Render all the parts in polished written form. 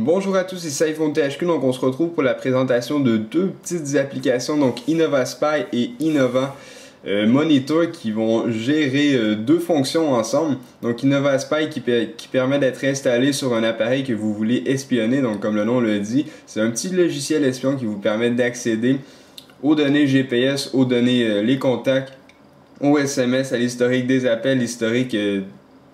Bonjour à tous, ici iPhone THQ, donc on se retrouve pour la présentation de deux petites applications, donc Innova Spy et Innova Monitor, qui vont gérer deux fonctions ensemble. Donc Innova Spy qui permet d'être installé sur un appareil que vous voulez espionner, donc comme le nom le dit, c'est un petit logiciel espion qui vous permet d'accéder aux données GPS, aux données, les contacts, aux SMS, à l'historique des appels, l'historique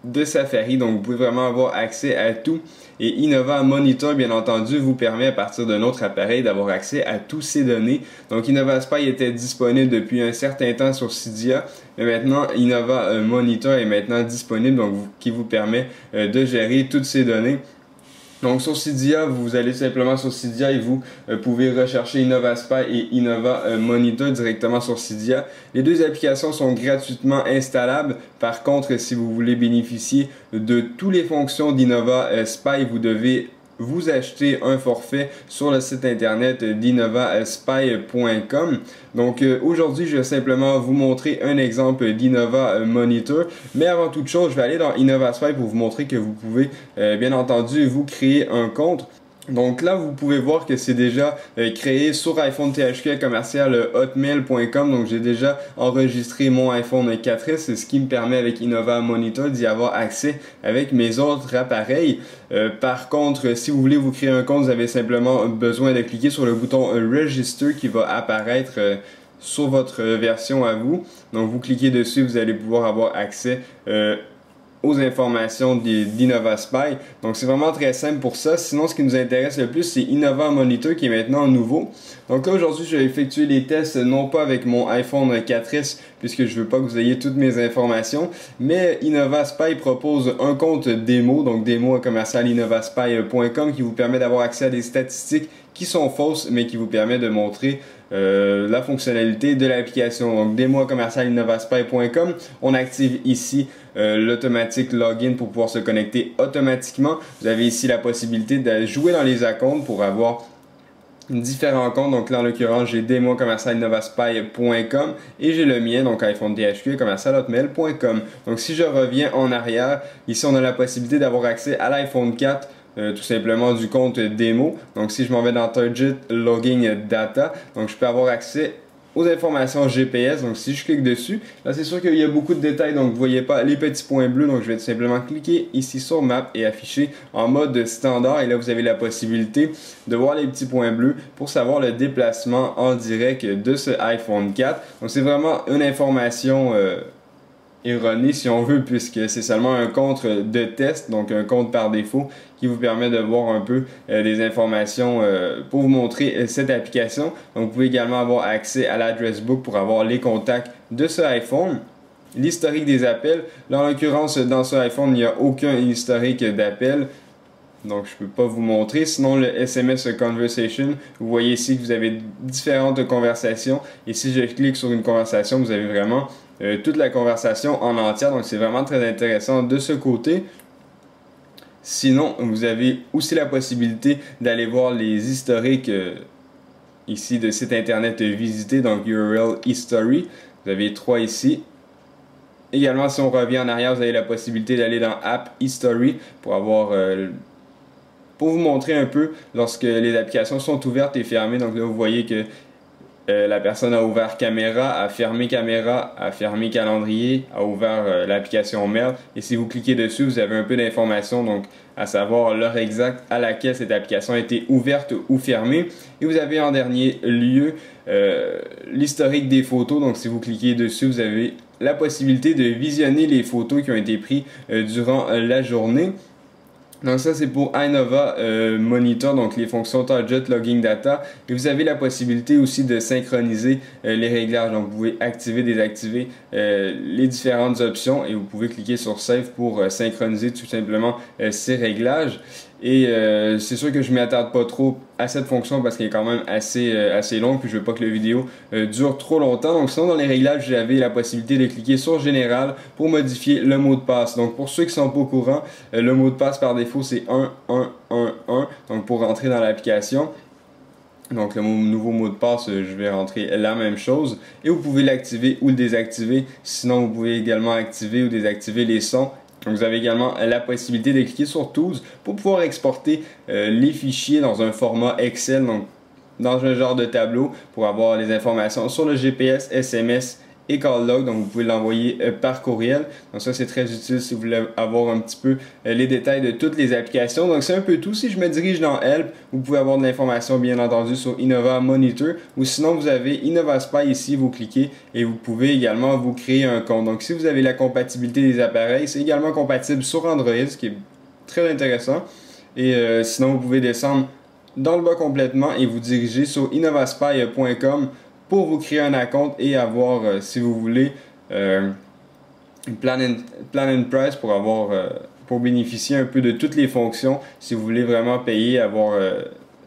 de Safari, donc vous pouvez vraiment avoir accès à tout. Et Innova Monitor, bien entendu, vous permet à partir d'un autre appareil d'avoir accès à toutes ces données. Donc Innova Spy était disponible depuis un certain temps sur Cydia, mais maintenant Innova Monitor est maintenant disponible, donc qui vous permet de gérer toutes ces données. Donc sur Cydia, vous allez simplement sur Cydia et vous pouvez rechercher Innova Spy et Innova Monitor directement sur Cydia. Les deux applications sont gratuitement installables. Par contre, si vous voulez bénéficier de toutes les fonctions d'Innova Spy, vous devez vous acheter un forfait sur le site internet d'innovaspy.com. Donc aujourd'hui, je vais simplement vous montrer un exemple d'Innova Monitor. Mais avant toute chose, je vais aller dans Innova Spy pour vous montrer que vous pouvez bien entendu vous créer un compte. Donc là, vous pouvez voir que c'est déjà créé sur iPhone THQ commercial hotmail.com. Donc j'ai déjà enregistré mon iPhone 4S. C'est ce qui me permet avec Innova Monitor d'y avoir accès avec mes autres appareils. Par contre, si vous voulez vous créer un compte, vous avez simplement besoin de cliquer sur le bouton Register qui va apparaître sur votre version à vous. Donc vous cliquez dessus, vous allez pouvoir avoir accès aux informations d'Innova Spy. Donc c'est vraiment très simple pour ça. Sinon, ce qui nous intéresse le plus, c'est Innova Monitor qui est maintenant nouveau. Donc là, aujourd'hui, je vais effectuer les tests non pas avec mon iPhone 4S puisque je veux pas que vous ayez toutes mes informations, mais Innova Spy propose un compte démo, donc démo à commercial innovaspy.com qui vous permet d'avoir accès à des statistiques qui sont fausses mais qui vous permet de montrer la fonctionnalité de l'application. Donc démo à commercial innovaspy.com, on active ici l'automatique login pour pouvoir se connecter automatiquement. Vous avez ici la possibilité de jouer dans les comptes pour avoir différents comptes. Donc là en l'occurrence j'ai démo commercial innovaspy.com et j'ai le mien, donc iPhone THQ commercial hotmail.com. Donc si je reviens en arrière, ici on a la possibilité d'avoir accès à l'iPhone 4 tout simplement du compte démo. Donc si je m'en vais dans Target Logging Data, donc je peux avoir accès aux informations GPS. Donc si je clique dessus, là c'est sûr qu'il y a beaucoup de détails, donc vous voyez pas les petits points bleus, donc je vais tout simplement cliquer ici sur Map et afficher en mode standard, et là vous avez la possibilité de voir les petits points bleus pour savoir le déplacement en direct de ce iPhone 4. Donc c'est vraiment une information erroné si on veut, puisque c'est seulement un compte de test, donc un compte par défaut qui vous permet de voir un peu des informations pour vous montrer cette application. Donc vous pouvez également avoir accès à l'adresse book pour avoir les contacts de ce iPhone. L'historique des appels, là en l'occurrence dans ce iPhone il n'y a aucun historique d'appels, donc je ne peux pas vous montrer. Sinon le SMS Conversation, vous voyez ici que vous avez différentes conversations, et si je clique sur une conversation, vous avez vraiment toute la conversation en entière, donc c'est vraiment très intéressant de ce côté. Sinon, vous avez aussi la possibilité d'aller voir les historiques ici de sites internet visités, donc URL History. Vous avez 3 ici. Également, si on revient en arrière, vous avez la possibilité d'aller dans App History pour avoir pour vous montrer un peu lorsque les applications sont ouvertes et fermées. Donc là, vous voyez que la personne a ouvert caméra, a fermé calendrier, a ouvert l'application Mail. Et si vous cliquez dessus, vous avez un peu d'informations, donc à savoir l'heure exacte à laquelle cette application a été ouverte ou fermée. Et vous avez en dernier lieu l'historique des photos. Donc si vous cliquez dessus, vous avez la possibilité de visionner les photos qui ont été prises durant la journée. Donc ça c'est pour Innova Monitor, donc les fonctions Target Logging Data, et vous avez la possibilité aussi de synchroniser les réglages. Donc vous pouvez activer, désactiver les différentes options, et vous pouvez cliquer sur Save pour synchroniser tout simplement ces réglages. Et c'est sûr que je ne m'y attarde pas trop à cette fonction parce qu'elle est quand même assez longue, puis je veux pas que la vidéo dure trop longtemps. Donc sinon dans les réglages, j'avais la possibilité de cliquer sur Général pour modifier le mot de passe. Donc pour ceux qui sont pas au courant, le mot de passe par défaut c'est 1111, donc pour rentrer dans l'application. Donc le nouveau mot de passe, je vais rentrer la même chose, et vous pouvez l'activer ou le désactiver. Sinon vous pouvez également activer ou désactiver les sons Donc vous avez également la possibilité de cliquer sur Tools pour pouvoir exporter les fichiers dans un format Excel, donc dans un genre de tableau pour avoir les informations sur le GPS, SMS et call log. Donc vous pouvez l'envoyer par courriel. Donc ça c'est très utile si vous voulez avoir un petit peu les détails de toutes les applications. Donc c'est un peu tout. Si je me dirige dans Help, vous pouvez avoir de l'information bien entendu sur Innova Monitor, ou sinon vous avez Innova Spy ici, vous cliquez et vous pouvez également vous créer un compte. Donc si vous avez la compatibilité des appareils, c'est également compatible sur Android, ce qui est très intéressant. Et sinon vous pouvez descendre dans le bas complètement et vous diriger sur innovaspy.com pour vous créer un compte et avoir, si vous voulez, plan and price pour avoir, pour bénéficier un peu de toutes les fonctions. Si vous voulez vraiment payer, avoir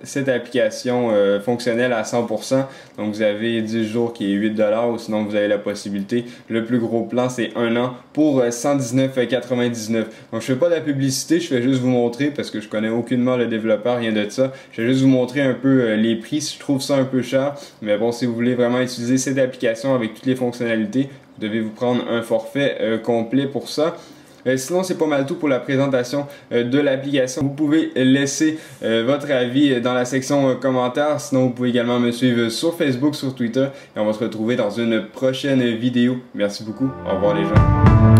cette application fonctionnelle à 100%. Donc vous avez 10 jours qui est 8$, ou sinon vous avez la possibilité. Le plus gros plan c'est 1 an pour 119,99$. Donc je fais pas de la publicité, je fais juste vous montrer parce que je connais aucunement le développeur, rien de ça. Je vais juste vous montrer un peu les prix, si je trouve ça un peu cher. Mais bon, si vous voulez vraiment utiliser cette application avec toutes les fonctionnalités, vous devez vous prendre un forfait complet pour ça. Sinon, c'est pas mal tout pour la présentation de l'application. Vous pouvez laisser votre avis dans la section commentaires. Sinon, vous pouvez également me suivre sur Facebook, sur Twitter. Et on va se retrouver dans une prochaine vidéo. Merci beaucoup. Au revoir les gens.